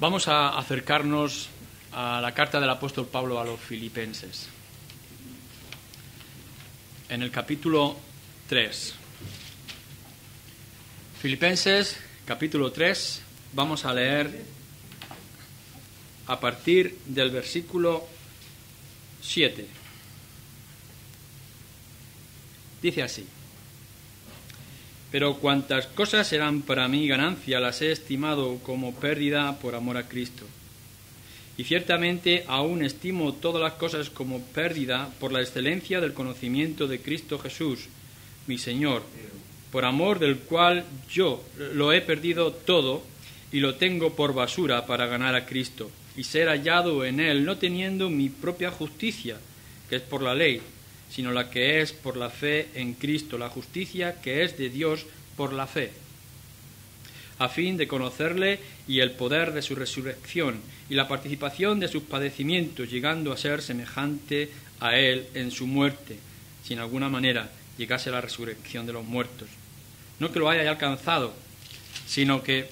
Vamos a acercarnos a la carta del apóstol Pablo a los Filipenses. En el capítulo 3. Filipenses, capítulo 3, vamos a leer a partir del versículo 7. Dice así: Pero cuantas cosas eran para mí ganancia, las he estimado como pérdida por amor a Cristo. Y ciertamente aún estimo todas las cosas como pérdida por la excelencia del conocimiento de Cristo Jesús, mi Señor, por amor del cual yo lo he perdido todo y lo tengo por basura para ganar a Cristo, y ser hallado en Él, no teniendo mi propia justicia, que es por la ley, sino la que es por la fe en Cristo, la justicia que es de Dios por la fe, a fin de conocerle y el poder de su resurrección y la participación de sus padecimientos, llegando a ser semejante a Él en su muerte, si en alguna manera llegase a la resurrección de los muertos. No que lo haya ya alcanzado, sino que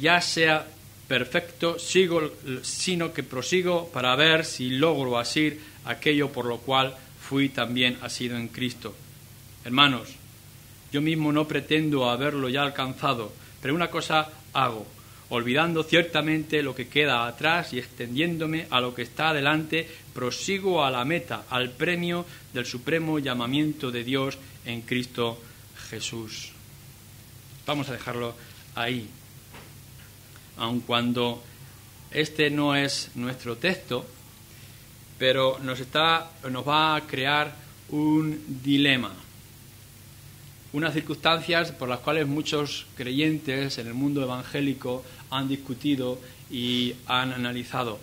ya sea perfecto, sino que prosigo para ver si logro asir aquello por lo cual fui también asido en Cristo. Hermanos, yo mismo no pretendo haberlo ya alcanzado, pero una cosa hago, olvidando ciertamente lo que queda atrás y extendiéndome a lo que está adelante, prosigo a la meta, al premio del supremo llamamiento de Dios en Cristo Jesús. Vamos a dejarlo ahí. Aun cuando este no es nuestro texto, pero nos va a crear un dilema, unas circunstancias por las cuales muchos creyentes en el mundo evangélico han discutido y han analizado.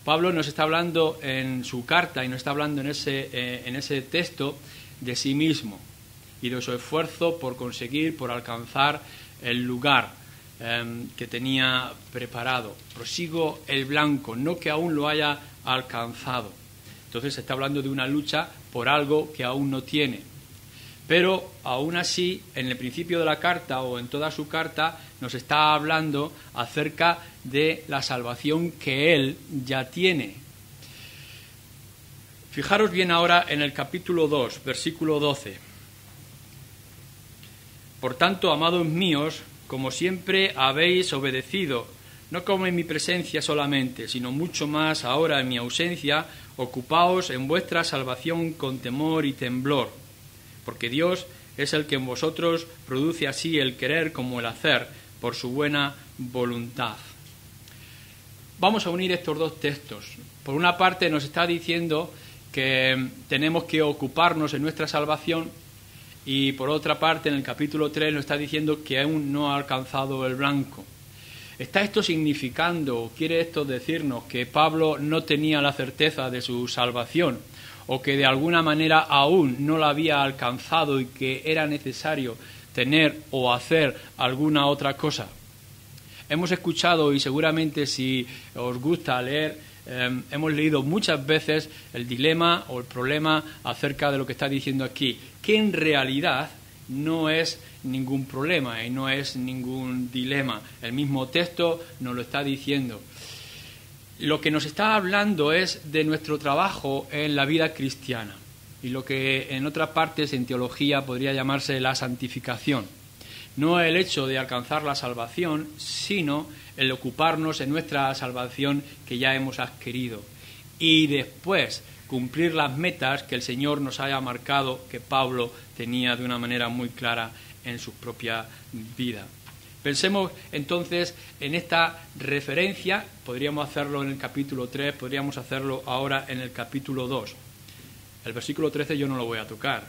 Pablo nos está hablando en su carta y nos está hablando en ese texto de sí mismo y de su esfuerzo por alcanzar el lugar que tenía preparado. Prosigo el blanco, no que aún lo haya alcanzado. Entonces se está hablando de una lucha por algo que aún no tiene. Pero aún así, en el principio de la carta o en toda su carta, nos está hablando acerca de la salvación que él ya tiene. Fijaros bien ahora en el capítulo 2, versículo 12. Por tanto, amados míos, como siempre habéis obedecido, no como en mi presencia solamente, sino mucho más ahora en mi ausencia, ocupaos en vuestra salvación con temor y temblor, porque Dios es el que en vosotros produce así el querer como el hacer, por su buena voluntad. Vamos a unir estos dos textos. Por una parte nos está diciendo que tenemos que ocuparnos en nuestra salvación, y por otra parte, en el capítulo 3 nos está diciendo que aún no ha alcanzado el blanco. ¿Está esto significando, quiere esto decirnos, que Pablo no tenía la certeza de su salvación o que de alguna manera aún no la había alcanzado y que era necesario tener o hacer alguna otra cosa? Hemos escuchado, y seguramente si os gusta leer, hemos leído muchas veces el dilema o el problema acerca de lo que está diciendo aquí, que en realidad no es ningún problema y no es ningún dilema. El mismo texto nos lo está diciendo. Lo que nos está hablando es de nuestro trabajo en la vida cristiana y lo que en otras partes en teología podría llamarse la santificación. No el hecho de alcanzar la salvación, sino el ocuparnos en nuestra salvación que ya hemos adquirido y después cumplir las metas que el Señor nos haya marcado, que Pablo tenía de una manera muy clara en su propia vida. Pensemos entonces en esta referencia, podríamos hacerlo en el capítulo 3, podríamos hacerlo ahora en el capítulo 2. El versículo 13 yo no lo voy a tocar.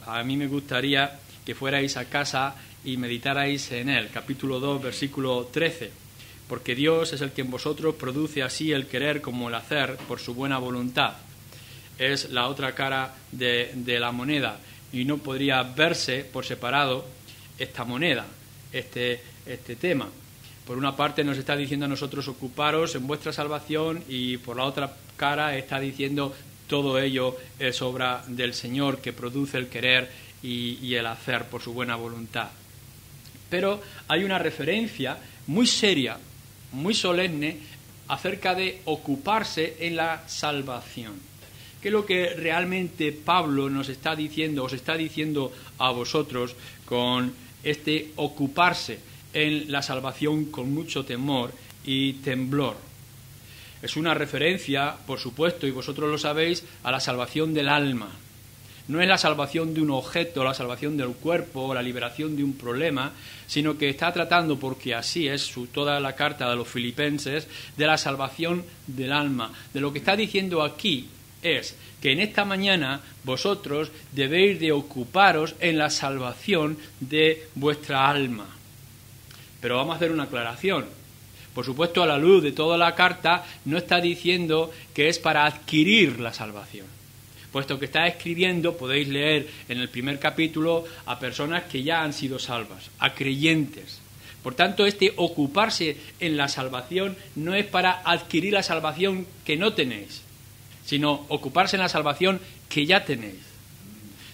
A mí me gustaría que fuerais a casa y meditarais en él, capítulo 2, versículo 13. Porque Dios es el que en vosotros produce así el querer como el hacer por su buena voluntad. Es la otra cara de la moneda y no podría verse por separado esta moneda, este tema. Por una parte nos está diciendo a nosotros ocuparos en vuestra salvación y por la otra cara está diciendo todo ello es obra del Señor que produce el querer y el hacer por su buena voluntad. Pero hay una referencia muy seria, muy solemne, acerca de ocuparse en la salvación. ¿Qué es lo que realmente Pablo nos está diciendo, os está diciendo a vosotros con este ocuparse en la salvación con mucho temor y temblor? Es una referencia, por supuesto, y vosotros lo sabéis, a la salvación del alma. No es la salvación de un objeto, la salvación del cuerpo o la liberación de un problema, sino que está tratando, porque así es toda la carta de los Filipenses, de la salvación del alma. De lo que está diciendo aquí es que en esta mañana vosotros debéis de ocuparos en la salvación de vuestra alma. Pero vamos a hacer una aclaración. Por supuesto, a la luz de toda la carta, no está diciendo que es para adquirir la salvación. Puesto que está escribiendo, podéis leer en el primer capítulo a personas que ya han sido salvas, a creyentes. Por tanto, este ocuparse en la salvación no es para adquirir la salvación que no tenéis, sino ocuparse en la salvación que ya tenéis.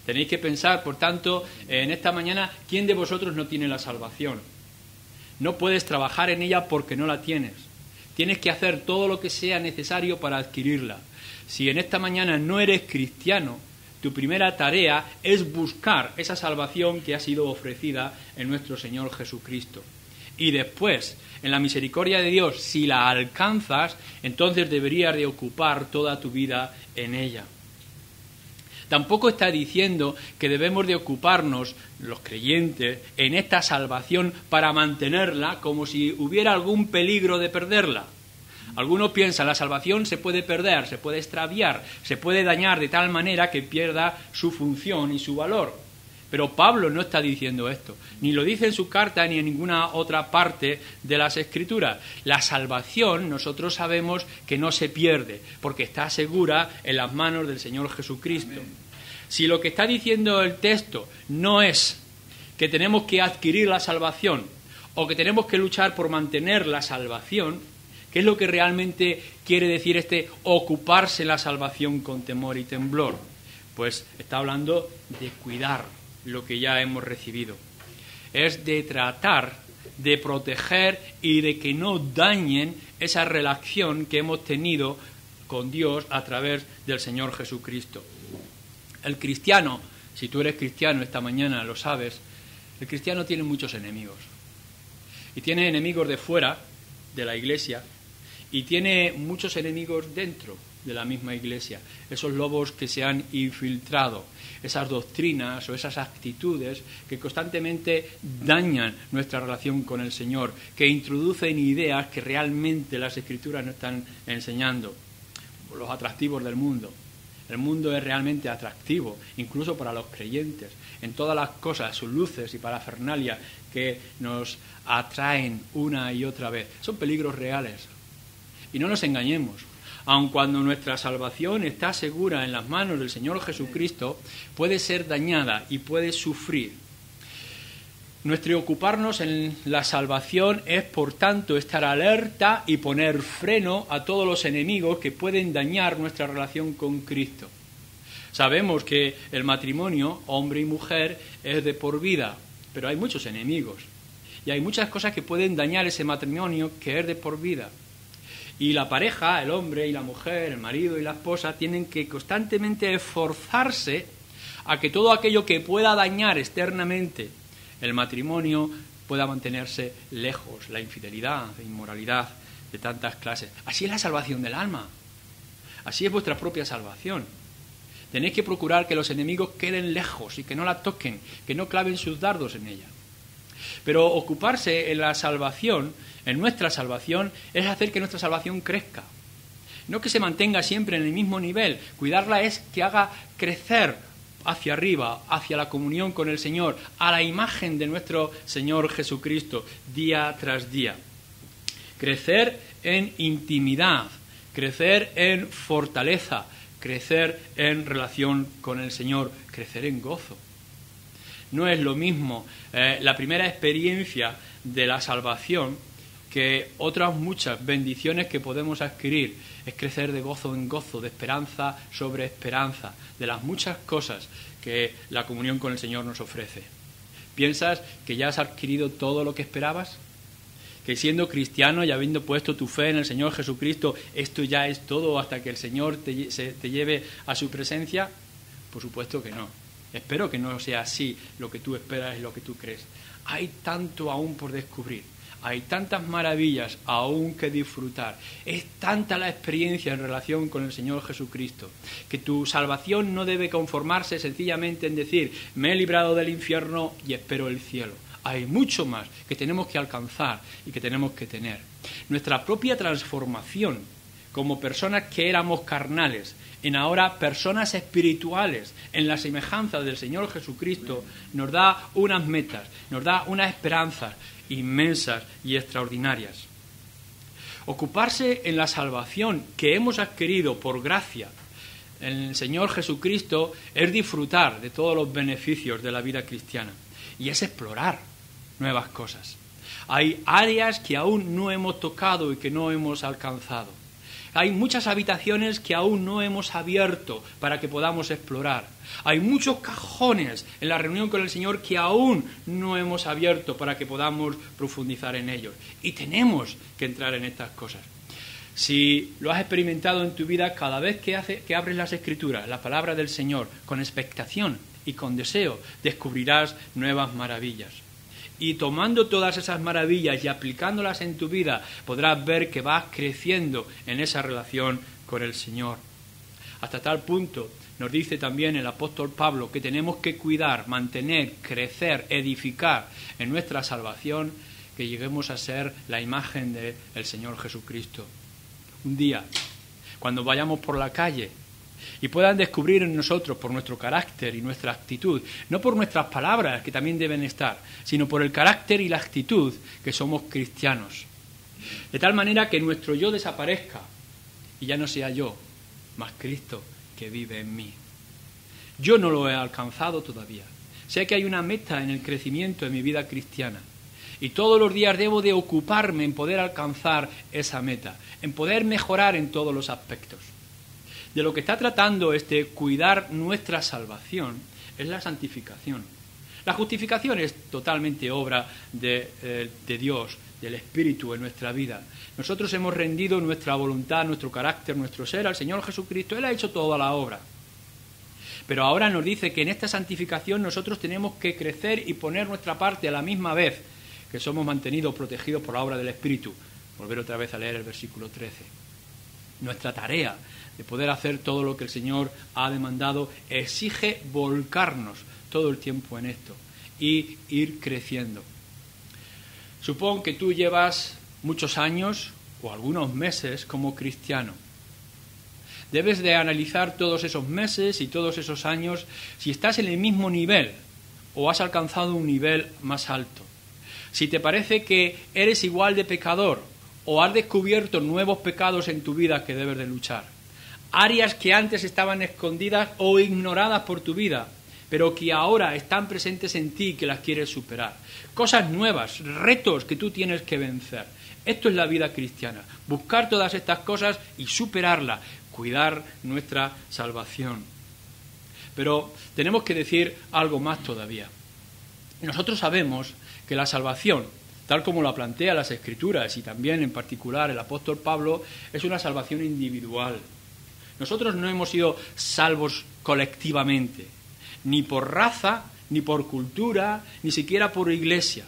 Tenéis que pensar, por tanto, en esta mañana, ¿quién de vosotros no tiene la salvación? No puedes trabajar en ella porque no la tienes. Tienes que hacer todo lo que sea necesario para adquirirla. Si en esta mañana no eres cristiano, tu primera tarea es buscar esa salvación que ha sido ofrecida en nuestro Señor Jesucristo. Y después, en la misericordia de Dios, si la alcanzas, entonces deberías de ocupar toda tu vida en ella. Tampoco está diciendo que debemos de ocuparnos, los creyentes, en esta salvación para mantenerla como si hubiera algún peligro de perderla. Algunos piensan, la salvación se puede perder, se puede extraviar, se puede dañar de tal manera que pierda su función y su valor. Pero Pablo no está diciendo esto, ni lo dice en su carta ni en ninguna otra parte de las Escrituras. La salvación nosotros sabemos que no se pierde, porque está segura en las manos del Señor Jesucristo. Si lo que está diciendo el texto no es que tenemos que adquirir la salvación o que tenemos que luchar por mantener la salvación, ¿qué es lo que realmente quiere decir este ocuparse la salvación con temor y temblor? Pues está hablando de cuidar lo que ya hemos recibido. Es de tratar de proteger y de que no dañen esa relación que hemos tenido con Dios a través del Señor Jesucristo. El cristiano, si tú eres cristiano esta mañana lo sabes, el cristiano tiene muchos enemigos. Y tiene enemigos de fuera de la iglesia y tiene muchos enemigos dentro de la misma iglesia. Esos lobos que se han infiltrado, esas doctrinas o esas actitudes que constantemente dañan nuestra relación con el Señor, que introducen ideas que realmente las Escrituras no están enseñando. Los atractivos del mundo. El mundo es realmente atractivo, incluso para los creyentes, en todas las cosas, sus luces y parafernalia que nos atraen una y otra vez. Son peligros reales. Y no nos engañemos. Aun cuando nuestra salvación está segura en las manos del Señor Jesucristo, puede ser dañada y puede sufrir. Nuestro ocuparnos en la salvación es, por tanto, estar alerta y poner freno a todos los enemigos que pueden dañar nuestra relación con Cristo. Sabemos que el matrimonio, hombre y mujer, es de por vida, pero hay muchos enemigos. Y hay muchas cosas que pueden dañar ese matrimonio que es de por vida. Y la pareja, el hombre y la mujer, el marido y la esposa, tienen que constantemente esforzarse a que todo aquello que pueda dañar externamente el matrimonio pueda mantenerse lejos, la infidelidad, la inmoralidad de tantas clases. Así es la salvación del alma. Así es vuestra propia salvación. Tenéis que procurar que los enemigos queden lejos y que no la toquen, que no claven sus dardos en ella. Pero ocuparse en la salvación, en nuestra salvación, es hacer que nuestra salvación crezca. No que se mantenga siempre en el mismo nivel. Cuidarla es que haga crecer hacia arriba, hacia la comunión con el Señor, a la imagen de nuestro Señor Jesucristo, día tras día. Crecer en intimidad, crecer en fortaleza, crecer en relación con el Señor, crecer en gozo. No es lo mismo la primera experiencia de la salvación que otras muchas bendiciones que podemos adquirir. Es crecer de gozo en gozo, de esperanza sobre esperanza, de las muchas cosas que la comunión con el Señor nos ofrece. ¿Piensas que ya has adquirido todo lo que esperabas? ¿Que siendo cristiano y habiendo puesto tu fe en el Señor Jesucristo, esto ya es todo hasta que el Señor te lleve a su presencia? Por supuesto que no. Espero que no sea así lo que tú esperas y lo que tú crees. Hay tanto aún por descubrir. Hay tantas maravillas aún que disfrutar. Es tanta la experiencia en relación con el Señor Jesucristo, que tu salvación no debe conformarse sencillamente en decir, me he librado del infierno y espero el cielo. Hay mucho más que tenemos que alcanzar y que tenemos que tener. Nuestra propia transformación como personas que éramos carnales, en ahora personas espirituales, en la semejanza del Señor Jesucristo, nos da unas metas, nos da unas esperanzas inmensas y extraordinarias. Ocuparse en la salvación que hemos adquirido por gracia en el Señor Jesucristo es disfrutar de todos los beneficios de la vida cristiana y es explorar nuevas cosas. Hay áreas que aún no hemos tocado y que no hemos alcanzado. Hay muchas habitaciones que aún no hemos abierto para que podamos explorar. Hay muchos cajones en la reunión con el Señor que aún no hemos abierto para que podamos profundizar en ellos. Y tenemos que entrar en estas cosas. Si lo has experimentado en tu vida, cada vez que abres las Escrituras, la palabra del Señor, con expectación y con deseo, descubrirás nuevas maravillas. Y tomando todas esas maravillas y aplicándolas en tu vida, podrás ver que vas creciendo en esa relación con el Señor. Hasta tal punto, nos dice también el apóstol Pablo, que tenemos que cuidar, mantener, crecer, edificar en nuestra salvación, que lleguemos a ser la imagen del Señor Jesucristo. Un día, cuando vayamos por la calle, y puedan descubrir en nosotros por nuestro carácter y nuestra actitud, no por nuestras palabras, que también deben estar, sino por el carácter y la actitud que somos cristianos. De tal manera que nuestro yo desaparezca y ya no sea yo, mas Cristo que vive en mí. Yo no lo he alcanzado todavía. Sé que hay una meta en el crecimiento de mi vida cristiana. Y todos los días debo de ocuparme en poder alcanzar esa meta, en poder mejorar en todos los aspectos. De lo que está tratando cuidar nuestra salvación es la santificación. La justificación es totalmente obra de Dios, del Espíritu en nuestra vida. Nosotros hemos rendido nuestra voluntad, nuestro carácter, nuestro ser al Señor Jesucristo. Él ha hecho toda la obra. Pero ahora nos dice que en esta santificación nosotros tenemos que crecer y poner nuestra parte a la misma vez que somos mantenidos, protegidos por la obra del Espíritu. Volver otra vez a leer el versículo 13. Nuestra tarea de poder hacer todo lo que el Señor ha demandado exige volcarnos todo el tiempo en esto y ir creciendo. Supón que tú llevas muchos años o algunos meses como cristiano. Debes de analizar todos esos meses y todos esos años si estás en el mismo nivel o has alcanzado un nivel más alto. Si te parece que eres igual de pecador o has descubierto nuevos pecados en tu vida que debes de luchar. Áreas que antes estaban escondidas o ignoradas por tu vida, pero que ahora están presentes en ti y que las quieres superar. Cosas nuevas, retos que tú tienes que vencer. Esto es la vida cristiana. Buscar todas estas cosas y superarlas. Cuidar nuestra salvación. Pero tenemos que decir algo más todavía. Nosotros sabemos que la salvación, tal como la plantea las Escrituras y también en particular el apóstol Pablo, es una salvación individual. Nosotros no hemos sido salvos colectivamente, ni por raza, ni por cultura, ni siquiera por iglesia.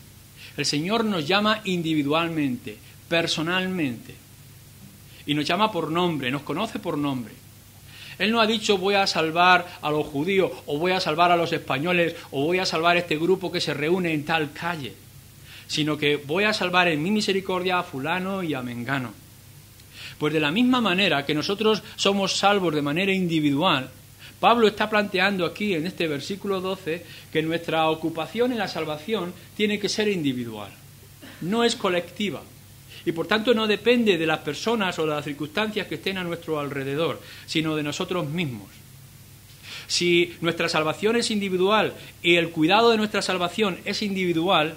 El Señor nos llama individualmente, personalmente, y nos llama por nombre, nos conoce por nombre. Él no ha dicho voy a salvar a los judíos, o voy a salvar a los españoles, o voy a salvar a este grupo que se reúne en tal calle, sino que voy a salvar en mi misericordia a fulano y a mengano. Pues de la misma manera que nosotros somos salvos de manera individual, Pablo está planteando aquí en este versículo 12 que nuestra ocupación en la salvación tiene que ser individual, no es colectiva, y por tanto no depende de las personas o de las circunstancias que estén a nuestro alrededor, sino de nosotros mismos. Si nuestra salvación es individual y el cuidado de nuestra salvación es individual,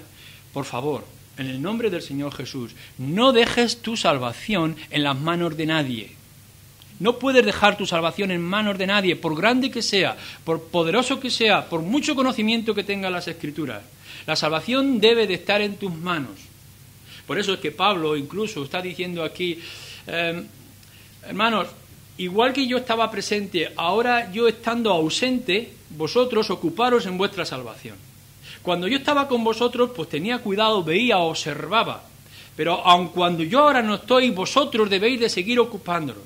por favor, en el nombre del Señor Jesús, no dejes tu salvación en las manos de nadie. No puedes dejar tu salvación en manos de nadie, por grande que sea, por poderoso que sea, por mucho conocimiento que tengan las Escrituras. La salvación debe de estar en tus manos. Por eso es que Pablo incluso está diciendo aquí, hermanos, igual que yo estaba presente, ahora yo estando ausente, vosotros ocuparos en vuestra salvación. Cuando yo estaba con vosotros, pues tenía cuidado, veía, observaba. Pero aun cuando yo ahora no estoy, vosotros debéis de seguir ocupándonos.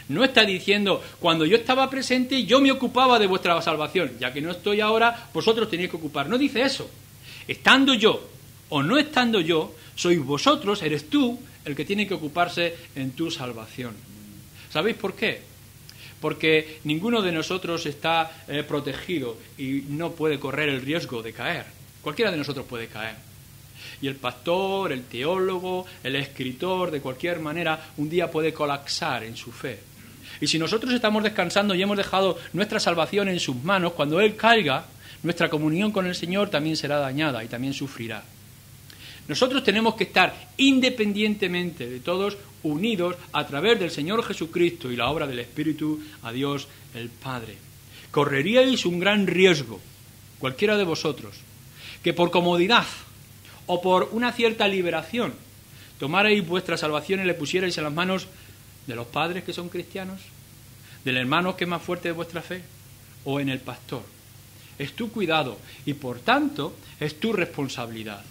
No está diciendo, cuando yo estaba presente, yo me ocupaba de vuestra salvación. Ya que no estoy ahora, vosotros tenéis que ocupar. No dice eso. Estando yo o no estando yo, sois vosotros, eres tú, el que tiene que ocuparse en tu salvación. ¿Sabéis por qué? Porque ninguno de nosotros está protegido y no puede correr el riesgo de caer. Cualquiera de nosotros puede caer. Y el pastor, el teólogo, el escritor, de cualquier manera, un día puede colapsar en su fe. Y si nosotros estamos descansando y hemos dejado nuestra salvación en sus manos, cuando Él caiga, nuestra comunión con el Señor también será dañada y también sufrirá. Nosotros tenemos que estar independientemente de todos, unidos a través del Señor Jesucristo y la obra del Espíritu a Dios el Padre. Correríais un gran riesgo, cualquiera de vosotros, que por comodidad o por una cierta liberación tomarais vuestra salvación y le pusierais en las manos de los padres que son cristianos, del hermano que es más fuerte de vuestra fe, o en el pastor. Es tu cuidado y por tanto es tu responsabilidad.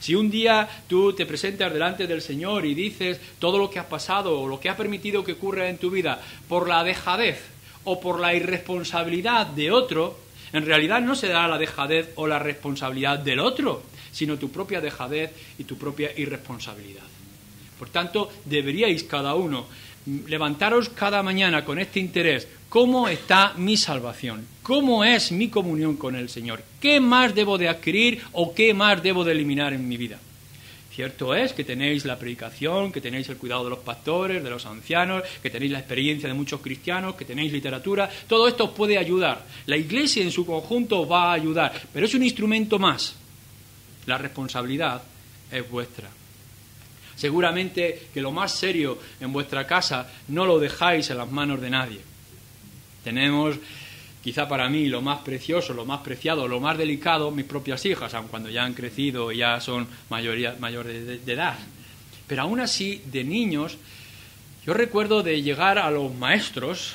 Si un día tú te presentas delante del Señor y dices todo lo que has pasado o lo que ha permitido que ocurra en tu vida por la dejadez o por la irresponsabilidad de otro, en realidad no será la dejadez o la responsabilidad del otro, sino tu propia dejadez y tu propia irresponsabilidad. Por tanto, deberíais cada uno levantaros cada mañana con este interés. ¿Cómo está mi salvación? ¿Cómo es mi comunión con el Señor? ¿Qué más debo de adquirir o qué más debo de eliminar en mi vida? Cierto es que tenéis la predicación, que tenéis el cuidado de los pastores, de los ancianos, que tenéis la experiencia de muchos cristianos, que tenéis literatura. Todo esto os puede ayudar. La Iglesia en su conjunto va a ayudar, pero es un instrumento más. La responsabilidad es vuestra. Seguramente que lo más serio en vuestra casa no lo dejáis en las manos de nadie. Tenemos, quizá para mí, lo más precioso, lo más preciado, lo más delicado, mis propias hijas, aun cuando ya han crecido y ya son mayores de edad. Pero aún así, de niños, yo recuerdo de llegar a los maestros,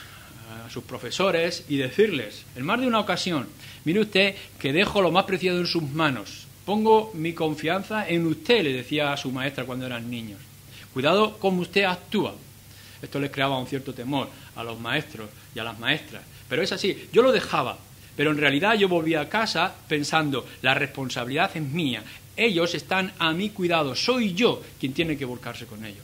a sus profesores, y decirles, en más de una ocasión, mire usted que dejo lo más preciado en sus manos. Pongo mi confianza en usted, le decía a su maestra cuando eran niños. Cuidado cómo usted actúa. Esto les creaba un cierto temor a los maestros y a las maestras. Pero es así, yo lo dejaba, pero en realidad yo volvía a casa pensando, la responsabilidad es mía, ellos están a mi cuidado, soy yo quien tiene que volcarse con ellos.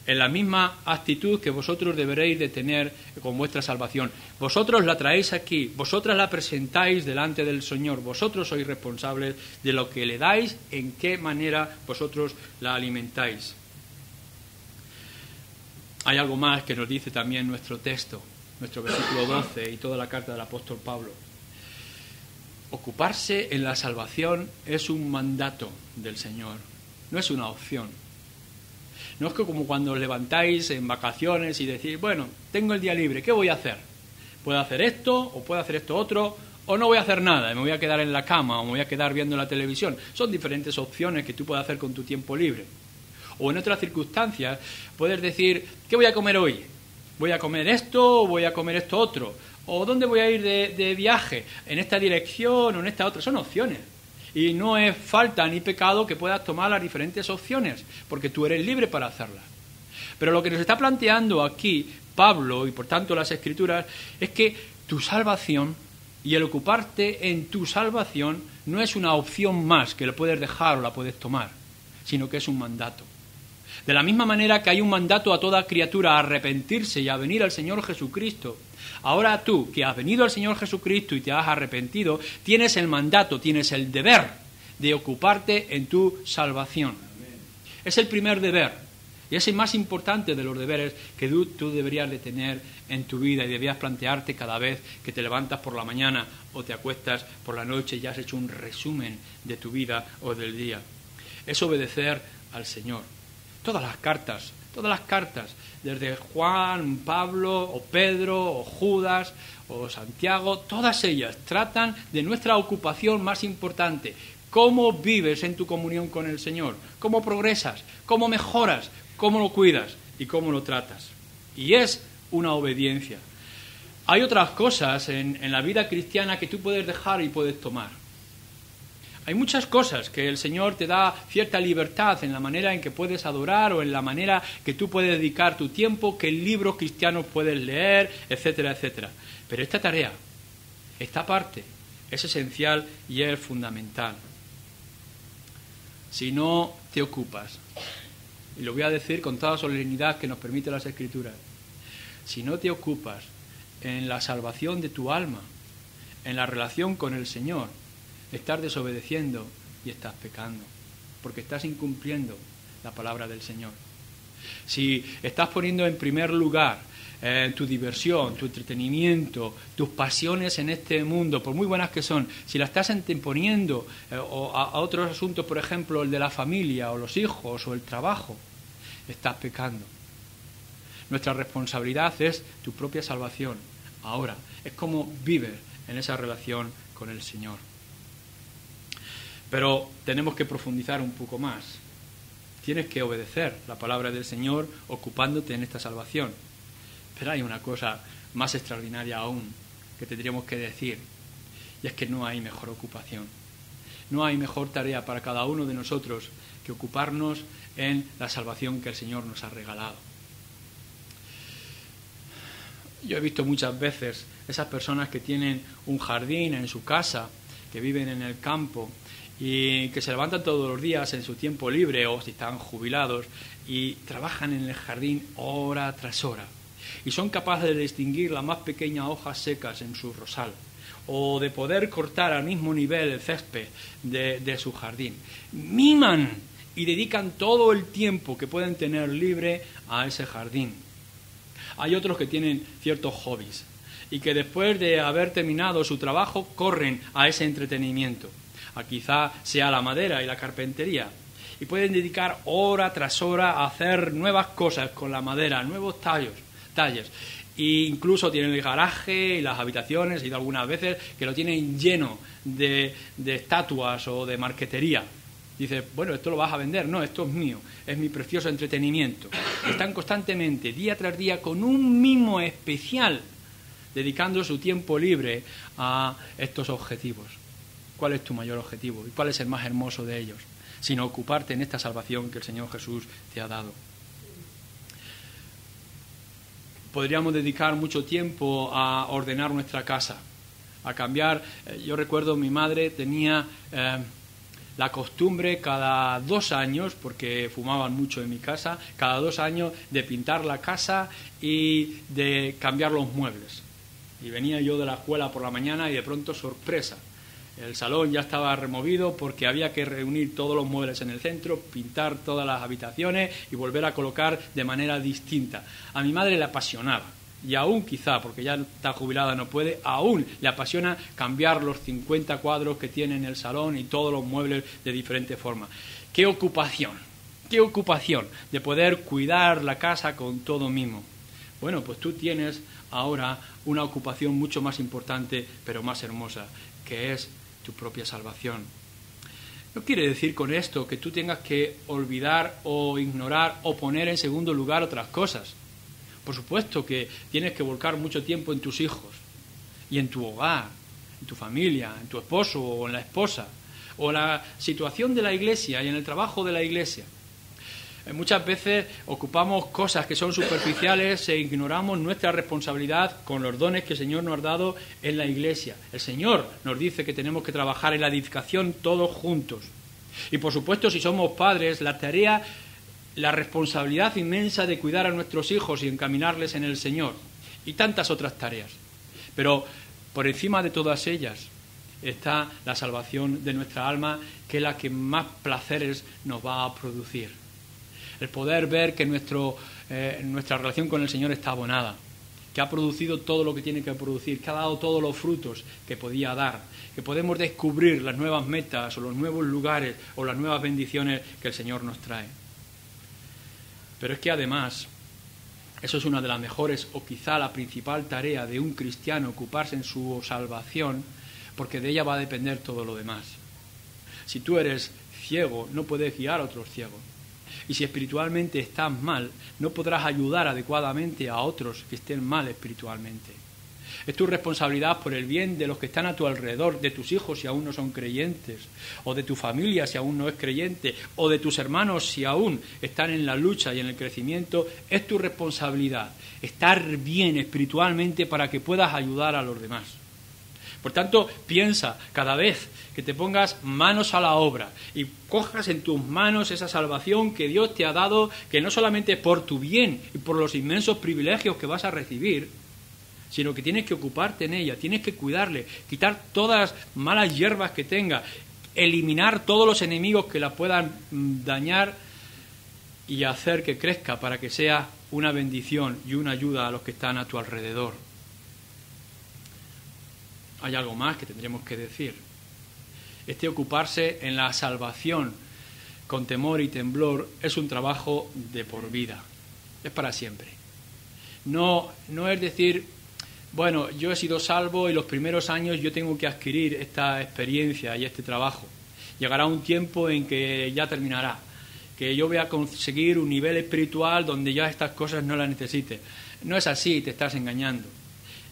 En la misma actitud que vosotros deberéis de tener con vuestra salvación. Vosotros la traéis aquí, vosotras la presentáis delante del Señor, vosotros sois responsables de lo que le dais, en qué manera vosotros la alimentáis. Hay algo más que nos dice también nuestro texto, nuestro versículo 12 y toda la carta del apóstol Pablo. Ocuparse en la salvación es un mandato del Señor, no es una opción. No es que como cuando os levantáis en vacaciones y decís, bueno, tengo el día libre, ¿qué voy a hacer? ¿Puedo hacer esto o puedo hacer esto otro? O no voy a hacer nada, me voy a quedar en la cama o me voy a quedar viendo la televisión. Son diferentes opciones que tú puedes hacer con tu tiempo libre. O en otras circunstancias puedes decir, ¿qué voy a comer hoy? ¿Voy a comer esto o voy a comer esto otro? ¿O dónde voy a ir de viaje? ¿En esta dirección o en esta otra? Son opciones. Y no es falta ni pecado que puedas tomar las diferentes opciones, porque tú eres libre para hacerlas. Pero lo que nos está planteando aquí Pablo, y por tanto las Escrituras, es que tu salvación y el ocuparte en tu salvación no es una opción más que la puedes dejar o la puedes tomar, sino que es un mandato. De la misma manera que hay un mandato a toda criatura a arrepentirse y a venir al Señor Jesucristo, ahora tú, que has venido al Señor Jesucristo y te has arrepentido, tienes el mandato, tienes el deber de ocuparte en tu salvación. Es el primer deber y es el más importante de los deberes que tú deberías de tener en tu vida y deberías plantearte cada vez que te levantas por la mañana o te acuestas por la noche y has hecho un resumen de tu vida o del día. Es obedecer al Señor. Todas las cartas Todas las cartas, desde Juan, Pablo, o Pedro, o Judas, o Santiago, todas ellas tratan de nuestra ocupación más importante. ¿Cómo vives en tu comunión con el Señor? ¿Cómo progresas? ¿Cómo mejoras? ¿Cómo lo cuidas? ¿Y cómo lo tratas? Y es una obediencia. Hay otras cosas en la vida cristiana que tú puedes dejar y puedes tomar. Hay muchas cosas que el Señor te da cierta libertad en la manera en que puedes adorar o en la manera que tú puedes dedicar tu tiempo, qué libros cristianos puedes leer, etcétera, etcétera. Pero esta tarea, esta parte, es esencial y es fundamental. Si no te ocupas, y lo voy a decir con toda solemnidad que nos permite las Escrituras, si no te ocupas en la salvación de tu alma, en la relación con el Señor, estás desobedeciendo y estás pecando, porque estás incumpliendo la palabra del Señor. Si estás poniendo en primer lugar tu diversión, tu entretenimiento, tus pasiones en este mundo, por muy buenas que son, si las estás anteponiendo a otros asuntos, por ejemplo, el de la familia, o los hijos, o el trabajo, estás pecando. Nuestra responsabilidad es tu propia salvación. Ahora, es como vives en esa relación con el Señor. Pero tenemos que profundizar un poco más. Tienes que obedecer la palabra del Señor ocupándote en esta salvación. Pero hay una cosa más extraordinaria aún que tendríamos que decir, y es que no hay mejor ocupación. No hay mejor tarea para cada uno de nosotros que ocuparnos en la salvación que el Señor nos ha regalado. Yo he visto muchas veces esas personas que tienen un jardín en su casa, que viven en el campo, y que se levantan todos los días en su tiempo libre o si están jubilados y trabajan en el jardín hora tras hora y son capaces de distinguir las más pequeñas hojas secas en su rosal o de poder cortar al mismo nivel el césped de su jardín. Miman y dedican todo el tiempo que pueden tener libre a ese jardín. Hay otros que tienen ciertos hobbies y que después de haber terminado su trabajo corren a ese entretenimiento. Quizá sea la madera y la carpintería, y pueden dedicar hora tras hora a hacer nuevas cosas con la madera, nuevos talles, e incluso tienen el garaje y las habitaciones, y algunas veces que lo tienen lleno de estatuas o de marquetería. Dices, bueno, esto lo vas a vender. No, esto es mío, es mi precioso entretenimiento. Están constantemente, día tras día, con un mimo especial, dedicando su tiempo libre a estos objetivos. ¿Cuál es tu mayor objetivo? ¿Y cuál es el más hermoso de ellos? Sino ocuparte en esta salvación que el Señor Jesús te ha dado. Podríamos dedicar mucho tiempo a ordenar nuestra casa, a cambiar. Yo recuerdo mi madre tenía la costumbre cada 2 años, porque fumaban mucho en mi casa, cada 2 años de pintar la casa y de cambiar los muebles. Y venía yo de la escuela por la mañana y de pronto, sorpresa, el salón ya estaba removido porque había que reunir todos los muebles en el centro, pintar todas las habitaciones y volver a colocar de manera distinta. A mi madre le apasionaba, y aún quizá, porque ya está jubilada, no puede, aún le apasiona cambiar los 50 cuadros que tiene en el salón y todos los muebles de diferente forma. ¡Qué ocupación! ¡Qué ocupación de poder cuidar la casa con todo mimo! Bueno, pues tú tienes ahora una ocupación mucho más importante, pero más hermosa, que es tu propia salvación. No quiere decir con esto que tú tengas que olvidar o ignorar o poner en segundo lugar otras cosas. Por supuesto que tienes que volcar mucho tiempo en tus hijos y en tu hogar, en tu familia, en tu esposo o en la esposa, o en la situación de la iglesia y en el trabajo de la iglesia. Muchas veces ocupamos cosas que son superficiales e ignoramos nuestra responsabilidad con los dones que el Señor nos ha dado en la iglesia. El Señor nos dice que tenemos que trabajar en la edificación todos juntos. Y por supuesto, si somos padres, la tarea, la responsabilidad inmensa de cuidar a nuestros hijos y encaminarles en el Señor. Y tantas otras tareas. Pero por encima de todas ellas está la salvación de nuestra alma, que es la que más placeres nos va a producir. El poder ver que nuestra relación con el Señor está abonada, que ha producido todo lo que tiene que producir, que ha dado todos los frutos que podía dar, que podemos descubrir las nuevas metas o los nuevos lugares o las nuevas bendiciones que el Señor nos trae. Pero es que además, eso es una de las mejores o quizá la principal tarea de un cristiano, ocuparse en su salvación, porque de ella va a depender todo lo demás. Si tú eres ciego, no puedes guiar a otros ciegos. Y si espiritualmente estás mal, no podrás ayudar adecuadamente a otros que estén mal espiritualmente. Es tu responsabilidad por el bien de los que están a tu alrededor, de tus hijos si aún no son creyentes, o de tu familia si aún no es creyente, o de tus hermanos si aún están en la lucha y en el crecimiento. Es tu responsabilidad estar bien espiritualmente para que puedas ayudar a los demás. Por tanto, piensa cada vez que te pongas manos a la obra y cojas en tus manos esa salvación que Dios te ha dado, que no solamente es por tu bien y por los inmensos privilegios que vas a recibir, sino que tienes que ocuparte en ella, tienes que cuidarle, quitar todas las malas hierbas que tenga, eliminar todos los enemigos que la puedan dañar y hacer que crezca para que sea una bendición y una ayuda a los que están a tu alrededor. Hay algo más que tendremos que decir. Ocuparse en la salvación con temor y temblor es un trabajo de por vida, es para siempre. No es decir, bueno, yo he sido salvo y los primeros años yo tengo que adquirir esta experiencia y este trabajo. Llegará un tiempo en que ya terminará, que yo voy a conseguir un nivel espiritual donde ya estas cosas no las necesite. No es así, te estás engañando.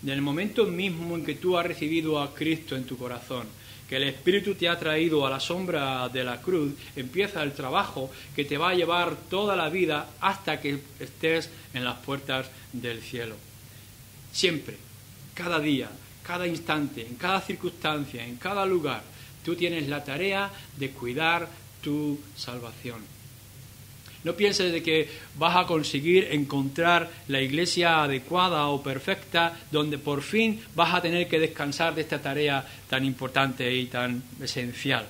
En el momento mismo en que tú has recibido a Cristo en tu corazón, que el Espíritu te ha traído a la sombra de la cruz, empieza el trabajo que te va a llevar toda la vida hasta que estés en las puertas del cielo. Siempre, cada día, cada instante, en cada circunstancia, en cada lugar, tú tienes la tarea de cuidar tu salvación. No pienses de que vas a conseguir encontrar la iglesia adecuada o perfecta donde por fin vas a tener que descansar de esta tarea tan importante y tan esencial.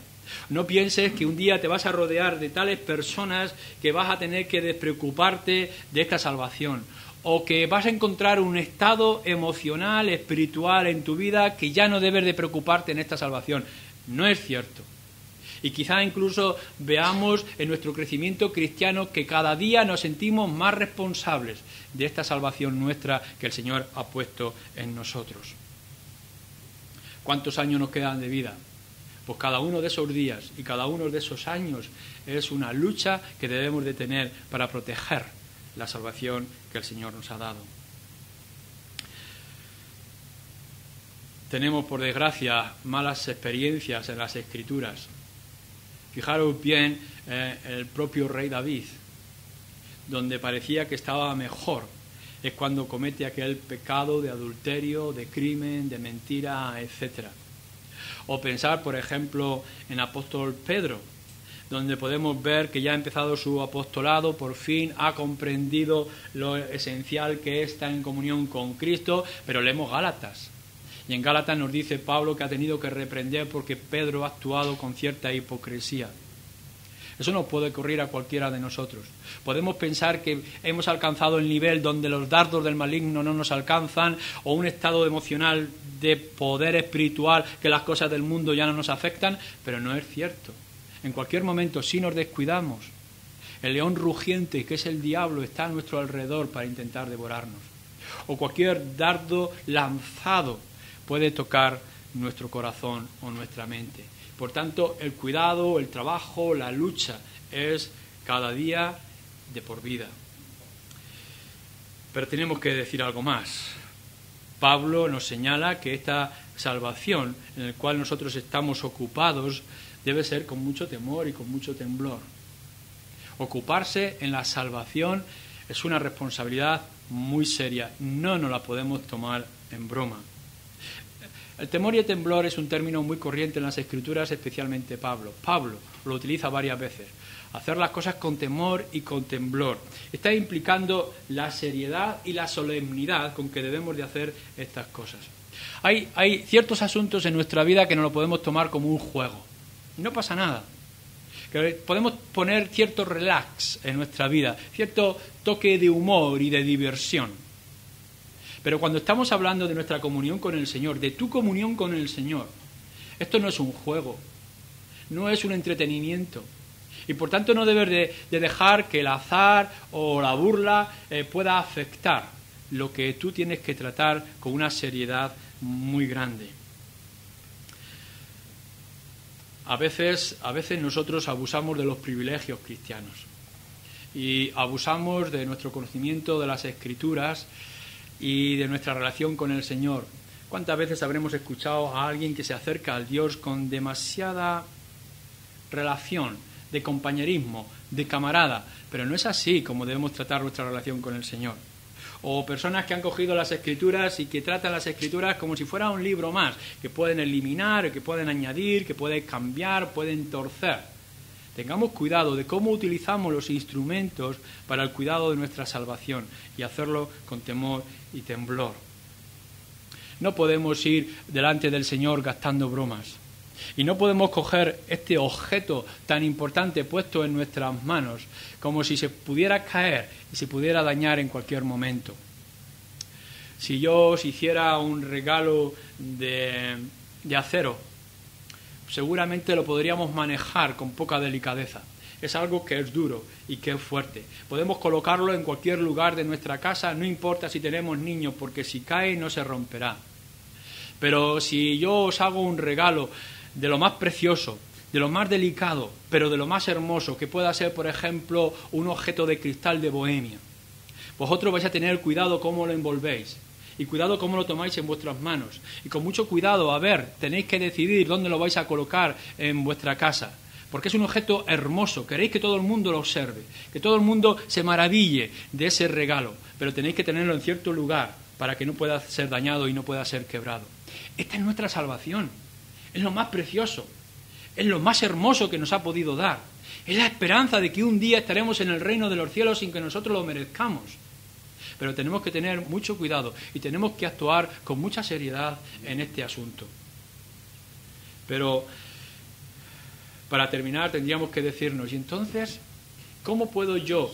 No pienses que un día te vas a rodear de tales personas que vas a tener que despreocuparte de esta salvación, o que vas a encontrar un estado emocional, espiritual en tu vida que ya no debes de preocuparte en esta salvación. No es cierto. Y quizá incluso veamos en nuestro crecimiento cristiano que cada día nos sentimos más responsables de esta salvación nuestra que el Señor ha puesto en nosotros. ¿Cuántos años nos quedan de vida? Pues cada uno de esos días y cada uno de esos años es una lucha que debemos de tener para proteger la salvación que el Señor nos ha dado. Tenemos, por desgracia, malas experiencias en las Escrituras. Fijaros bien el propio rey David, donde parecía que estaba mejor, es cuando comete aquel pecado de adulterio, de crimen, de mentira, etc. O pensar, por ejemplo, en apóstol Pedro, donde podemos ver que ya ha empezado su apostolado, por fin ha comprendido lo esencial que es estar en comunión con Cristo, pero leemos Gálatas. Y en Gálatas nos dice Pablo que ha tenido que reprender porque Pedro ha actuado con cierta hipocresía. Eso no puede ocurrir a cualquiera de nosotros. Podemos pensar que hemos alcanzado el nivel donde los dardos del maligno no nos alcanzan, o un estado emocional de poder espiritual que las cosas del mundo ya no nos afectan, pero no es cierto. En cualquier momento, si nos descuidamos, el león rugiente, que es el diablo, está a nuestro alrededor para intentar devorarnos. O cualquier dardo lanzado puede tocar nuestro corazón o nuestra mente. Por tanto, el cuidado, el trabajo, la lucha es cada día de por vida. Pero tenemos que decir algo más. Pablo nos señala que esta salvación en la cual nosotros estamos ocupados debe ser con mucho temor y con mucho temblor. Ocuparse en la salvación es una responsabilidad muy seria. No nos la podemos tomar en broma. El temor y el temblor es un término muy corriente en las Escrituras, especialmente Pablo. Pablo lo utiliza varias veces. Hacer las cosas con temor y con temblor. Está implicando la seriedad y la solemnidad con que debemos de hacer estas cosas. Hay ciertos asuntos en nuestra vida que no lo podemos tomar como un juego. No pasa nada. Que podemos poner cierto relax en nuestra vida, cierto toque de humor y de diversión. Pero cuando estamos hablando de nuestra comunión con el Señor, de tu comunión con el Señor, esto no es un juego, no es un entretenimiento. Y por tanto no debes de dejar que el azar o la burla pueda afectar lo que tú tienes que tratar con una seriedad muy grande. A veces nosotros abusamos de los privilegios cristianos y abusamos de nuestro conocimiento de las Escrituras y de nuestra relación con el Señor. ¿Cuántas veces habremos escuchado a alguien que se acerca al Dios con demasiada relación, de compañerismo, de camarada? Pero no es así como debemos tratar nuestra relación con el Señor. O personas que han cogido las Escrituras y que tratan las Escrituras como si fuera un libro más, que pueden eliminar, que pueden añadir, que pueden cambiar, pueden torcer. Tengamos cuidado de cómo utilizamos los instrumentos para el cuidado de nuestra salvación y hacerlo con temor y temblor. No podemos ir delante del Señor gastando bromas. Y no podemos coger este objeto tan importante puesto en nuestras manos como si se pudiera caer y se pudiera dañar en cualquier momento. Si yo os hiciera un regalo de acero, seguramente lo podríamos manejar con poca delicadeza. Es algo que es duro y que es fuerte. Podemos colocarlo en cualquier lugar de nuestra casa, no importa si tenemos niños, porque si cae no se romperá. Pero si yo os hago un regalo de lo más precioso, de lo más delicado, pero de lo más hermoso, que pueda ser, por ejemplo, un objeto de cristal de Bohemia, vosotros vais a tener cuidado cómo lo envolvéis y cuidado cómo lo tomáis en vuestras manos. Y con mucho cuidado, tenéis que decidir dónde lo vais a colocar en vuestra casa, porque es un objeto hermoso. Queréis que todo el mundo lo observe, que todo el mundo se maraville de ese regalo, pero tenéis que tenerlo en cierto lugar para que no pueda ser dañado y no pueda ser quebrado. Esta es nuestra salvación. Es lo más precioso, es lo más hermoso que nos ha podido dar. Es la esperanza de que un día estaremos en el reino de los cielos sin que nosotros lo merezcamos. Pero tenemos que tener mucho cuidado y tenemos que actuar con mucha seriedad en este asunto. Pero para terminar tendríamos que decirnos, ¿y entonces cómo puedo yo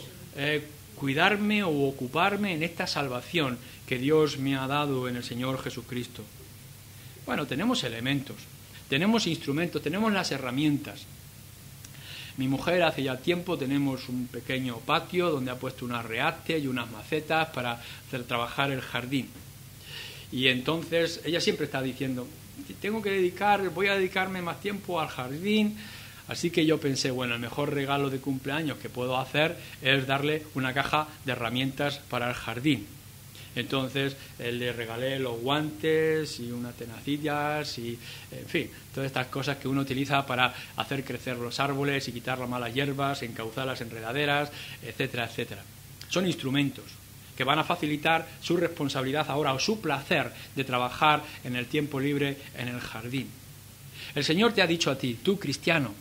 cuidarme o ocuparme en esta salvación que Dios me ha dado en el Señor Jesucristo? Bueno, tenemos elementos. Tenemos instrumentos, tenemos las herramientas. Mi mujer hace ya tiempo tenemos un pequeño patio donde ha puesto unas reates y unas macetas para hacer trabajar el jardín. Y entonces ella siempre está diciendo, voy a dedicarme más tiempo al jardín. Así que yo pensé, bueno, el mejor regalo de cumpleaños que puedo hacer es darle una caja de herramientas para el jardín. Entonces le regalé los guantes y unas tenacillas y, en fin, todas estas cosas que uno utiliza para hacer crecer los árboles y quitar las malas hierbas, encauzar las enredaderas, etcétera, etcétera. Son instrumentos que van a facilitar su responsabilidad ahora o su placer de trabajar en el tiempo libre en el jardín. El Señor te ha dicho a ti, tú cristiano,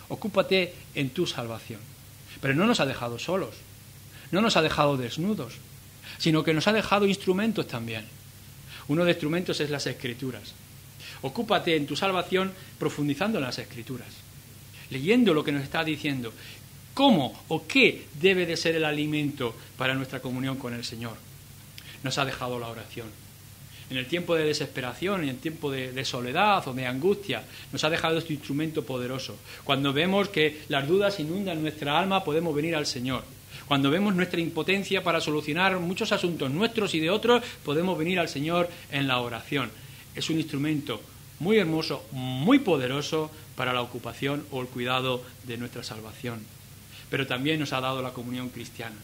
ocúpate en tu salvación. Pero no nos ha dejado solos, no nos ha dejado desnudos, sino que nos ha dejado instrumentos también. Uno de los instrumentos es las Escrituras. Ocúpate en tu salvación profundizando en las Escrituras, leyendo lo que nos está diciendo, cómo o qué debe de ser el alimento para nuestra comunión con el Señor. Nos ha dejado la oración. En el tiempo de desesperación, en el tiempo de soledad o de angustia, nos ha dejado este instrumento poderoso. Cuando vemos que las dudas inundan nuestra alma, podemos venir al Señor. Cuando vemos nuestra impotencia para solucionar muchos asuntos nuestros y de otros, podemos venir al Señor en la oración. Es un instrumento muy hermoso, muy poderoso para la ocupación o el cuidado de nuestra salvación. Pero también nos ha dado la comunión cristiana,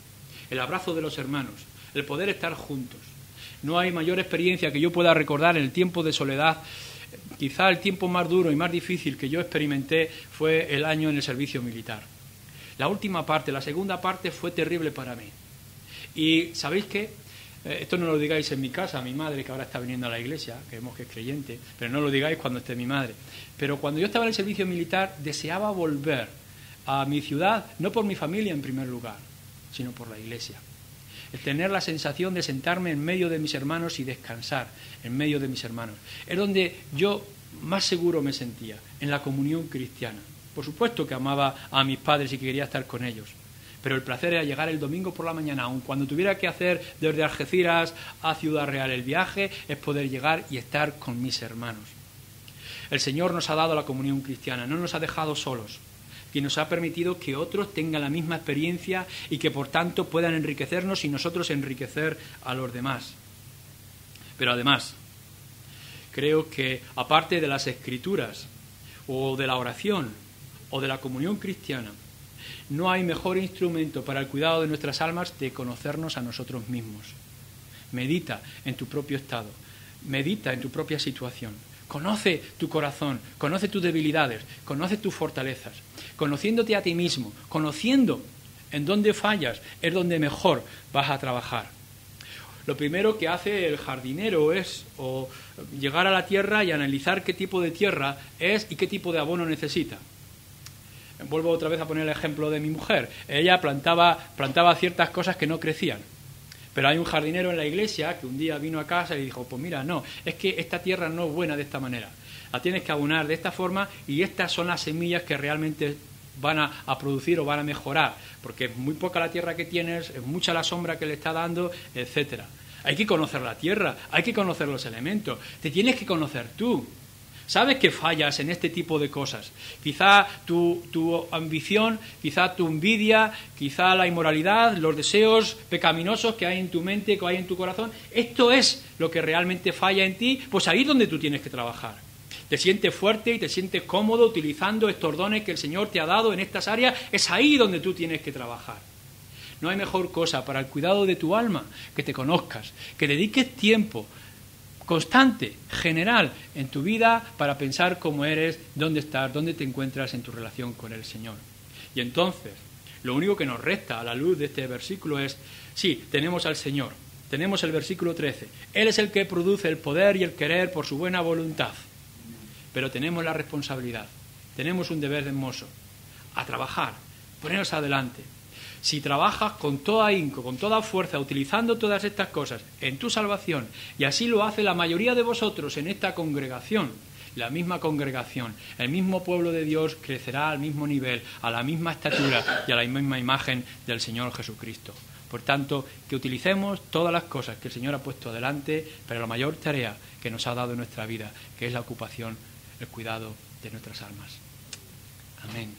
el abrazo de los hermanos, el poder estar juntos. No hay mayor experiencia que yo pueda recordar en el tiempo de soledad. Quizá el tiempo más duro y más difícil que yo experimenté fue el año en el servicio militar. La última parte, la segunda parte, fue terrible para mí. Y ¿sabéis qué? Esto no lo digáis en mi casa, a mi madre, que ahora está viniendo a la iglesia, que vemos que es creyente, pero no lo digáis cuando esté mi madre. Pero cuando yo estaba en el servicio militar, deseaba volver a mi ciudad, no por mi familia en primer lugar, sino por la iglesia. El tener la sensación de sentarme en medio de mis hermanos y descansar en medio de mis hermanos. Es donde yo más seguro me sentía, en la comunión cristiana. Por supuesto que amaba a mis padres y que quería estar con ellos, pero el placer era llegar el domingo por la mañana, aun cuando tuviera que hacer desde Algeciras a Ciudad Real el viaje, es poder llegar y estar con mis hermanos. El Señor nos ha dado la comunión cristiana, no nos ha dejado solos. y nos ha permitido que otros tengan la misma experiencia y que por tanto puedan enriquecernos y nosotros enriquecer a los demás. Pero además, creo que aparte de las Escrituras o de la oración o de la comunión cristiana, no hay mejor instrumento para el cuidado de nuestras almas de conocernos a nosotros mismos. Medita en tu propio estado, medita en tu propia situación. Conoce tu corazón, conoce tus debilidades, conoce tus fortalezas. Conociéndote a ti mismo, conociendo en dónde fallas, es donde mejor vas a trabajar. Lo primero que hace el jardinero es llegar a la tierra y analizar qué tipo de tierra es y qué tipo de abono necesita. Vuelvo otra vez a poner el ejemplo de mi mujer. Ella plantaba ciertas cosas que no crecían. Pero hay un jardinero en la iglesia que un día vino a casa y dijo, pues mira, no, es que esta tierra no es buena de esta manera. La tienes que abonar de esta forma y estas son las semillas que realmente van a producir o van a mejorar, porque es muy poca la tierra que tienes, es mucha la sombra que le está dando, etcétera. Hay que conocer la tierra, hay que conocer los elementos, te tienes que conocer tú. Sabes que fallas en este tipo de cosas. Quizá tu ambición, quizá tu envidia, quizá la inmoralidad, los deseos pecaminosos que hay en tu mente, que hay en tu corazón. Esto es lo que realmente falla en ti, pues ahí es donde tú tienes que trabajar. Te sientes fuerte y te sientes cómodo utilizando estos dones que el Señor te ha dado en estas áreas. Es ahí donde tú tienes que trabajar. No hay mejor cosa para el cuidado de tu alma que te conozcas, que dediques tiempo constante, general, en tu vida para pensar cómo eres, dónde estás, dónde te encuentras en tu relación con el Señor. Y entonces, lo único que nos resta a la luz de este versículo es, sí, tenemos al Señor, tenemos el versículo 13, Él es el que produce el poder y el querer por su buena voluntad, pero tenemos la responsabilidad, tenemos un deber de hermoso, a trabajar, ponernos adelante. Si trabajas con toda ahínco, con toda fuerza, utilizando todas estas cosas en tu salvación, y así lo hace la mayoría de vosotros en esta congregación, la misma congregación, el mismo pueblo de Dios crecerá al mismo nivel, a la misma estatura y a la misma imagen del Señor Jesucristo. Por tanto, que utilicemos todas las cosas que el Señor ha puesto adelante para la mayor tarea que nos ha dado en nuestra vida, que es la ocupación, el cuidado de nuestras almas. Amén.